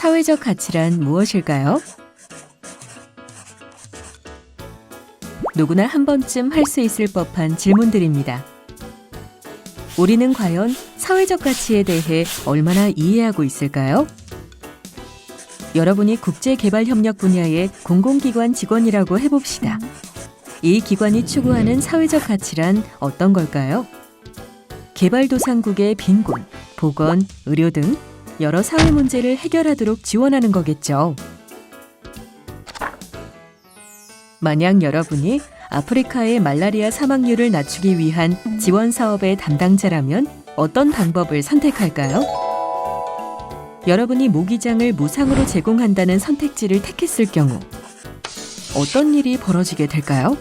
사회적 가치란 무엇일까요? 누구나 한 번쯤 할 수 있을 법한 질문들입니다. 우리는 과연 사회적 가치에 대해 얼마나 이해하고 있을까요? 여러분이 국제개발협력 분야의 공공기관 직원이라고 해봅시다. 이 기관이 추구하는 사회적 가치란 어떤 걸까요? 개발도상국의 빈곤, 보건, 의료 등 여러 사회 문제를 해결하도록 지원하는 거겠죠. 만약 여러분이 아프리카의 말라리아 사망률을 낮추기 위한 지원 사업의 담당자라면 어떤 방법을 선택할까요? 여러분이 모기장을 무상으로 제공한다는 선택지를 택했을 경우 어떤 일이 벌어지게 될까요?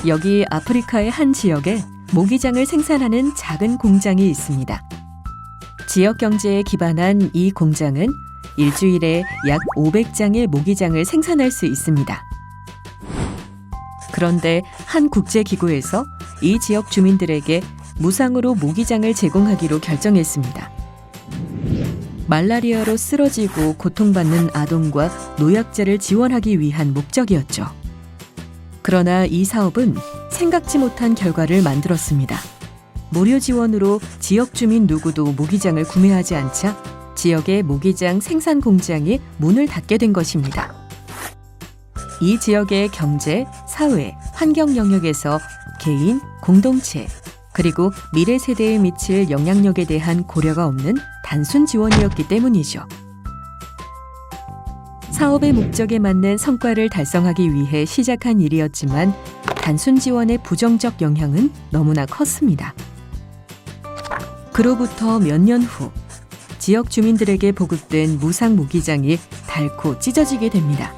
여기 아프리카의 한 지역에 모기장을 생산하는 작은 공장이 있습니다. 지역 경제에 기반한 이 공장은 일주일에 약 500장의 모기장을 생산할 수 있습니다. 그런데 한 국제기구에서 이 지역 주민들에게 무상으로 모기장을 제공하기로 결정했습니다. 말라리아로 쓰러지고 고통받는 아동과 노약자를 지원하기 위한 목적이었죠. 그러나 이 사업은 생각지 못한 결과를 만들었습니다. 무료 지원으로 지역 주민 누구도 모기장을 구매하지 않자 지역의 모기장 생산 공장이 문을 닫게 된 것입니다. 이 지역의 경제, 사회, 환경 영역에서 개인, 공동체, 그리고 미래 세대에 미칠 영향력에 대한 고려가 없는 단순 지원이었기 때문이죠. 사업의 목적에 맞는 성과를 달성하기 위해 시작한 일이었지만 단순 지원의 부정적 영향은 너무나 컸습니다. 그로부터 몇 년 후 지역 주민들에게 보급된 무상 모기장이 닳고 찢어지게 됩니다.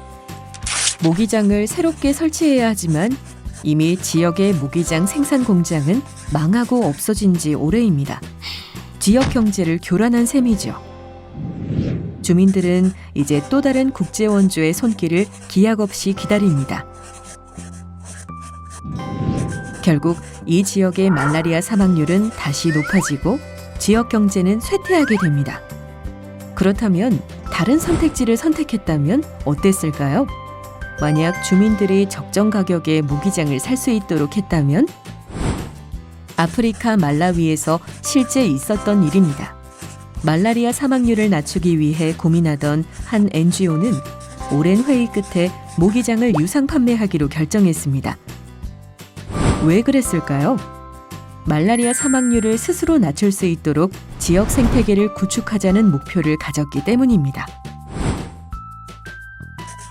모기장을 새롭게 설치해야 하지만 이미 지역의 모기장 생산 공장은 망하고 없어진 지 오래입니다. 지역 경제를 교란한 셈이죠. 주민들은 이제 또 다른 국제 원조의 손길을 기약 없이 기다립니다. 결국 이 지역의 말라리아 사망률은 다시 높아지고 지역 경제는 쇠퇴하게 됩니다. 그렇다면 다른 선택지를 선택했다면 어땠을까요? 만약 주민들이 적정 가격에 모기장을 살 수 있도록 했다면? 아프리카 말라위에서 실제 있었던 일입니다. 말라리아 사망률을 낮추기 위해 고민하던 한 NGO는 오랜 회의 끝에 모기장을 유상 판매하기로 결정했습니다. 왜 그랬을까요? 말라리아 사망률을 스스로 낮출 수 있도록 지역 생태계를 구축하자는 목표를 가졌기 때문입니다.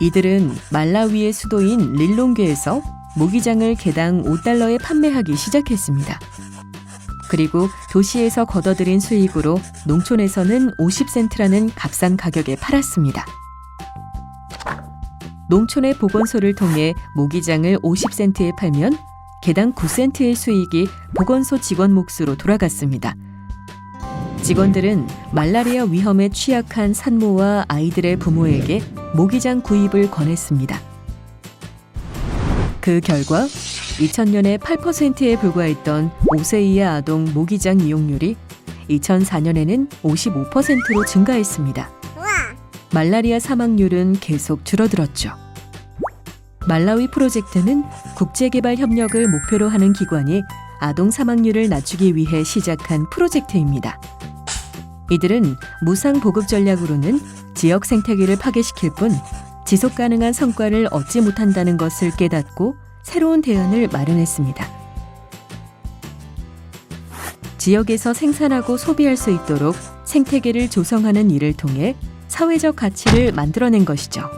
이들은 말라위의 수도인 릴롱괴에서 모기장을 개당 $5에 판매하기 시작했습니다. 그리고 도시에서 걷어들인 수익으로 농촌에서는 50센트라는 값싼 가격에 팔았습니다. 농촌의 보건소를 통해 모기장을 50센트에 팔면 개당 9센트의 수익이 보건소 직원 몫으로 돌아갔습니다. 직원들은 말라리아 위험에 취약한 산모와 아이들의 부모에게 모기장 구입을 권했습니다. 그 결과 2000년에 8%에 불과했던 5세 이하 아동 모기장 이용률이 2004년에는 55%로 증가했습니다. 말라리아 사망률은 계속 줄어들었죠. 말라위 프로젝트는 국제개발 협력을 목표로 하는 기관이 아동 사망률을 낮추기 위해 시작한 프로젝트입니다. 이들은 무상 보급 전략으로는 지역 생태계를 파괴시킬 뿐 지속 가능한 성과를 얻지 못한다는 것을 깨닫고 새로운 대안을 마련했습니다. 지역에서 생산하고 소비할 수 있도록 생태계를 조성하는 일을 통해 사회적 가치를 만들어낸 것이죠.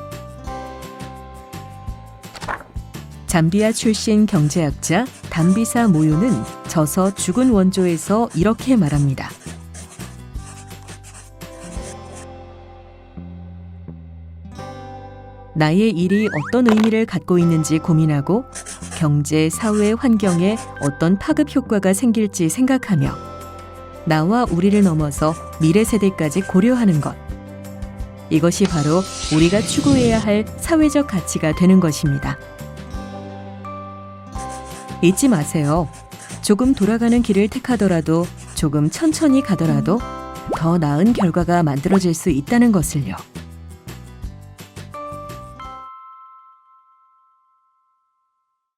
잠비아 출신 경제학자 담비사 모요는 저서 죽은 원조에서 이렇게 말합니다. 나의 일이 어떤 의미를 갖고 있는지 고민하고 경제, 사회, 환경에 어떤 파급 효과가 생길지 생각하며 나와 우리를 넘어서 미래 세대까지 고려하는 것. 이것이 바로 우리가 추구해야 할 사회적 가치가 되는 것입니다. 잊지 마세요. 조금 돌아가는 길을 택하더라도 조금 천천히 가더라도 더 나은 결과가 만들어질 수 있다는 것을요.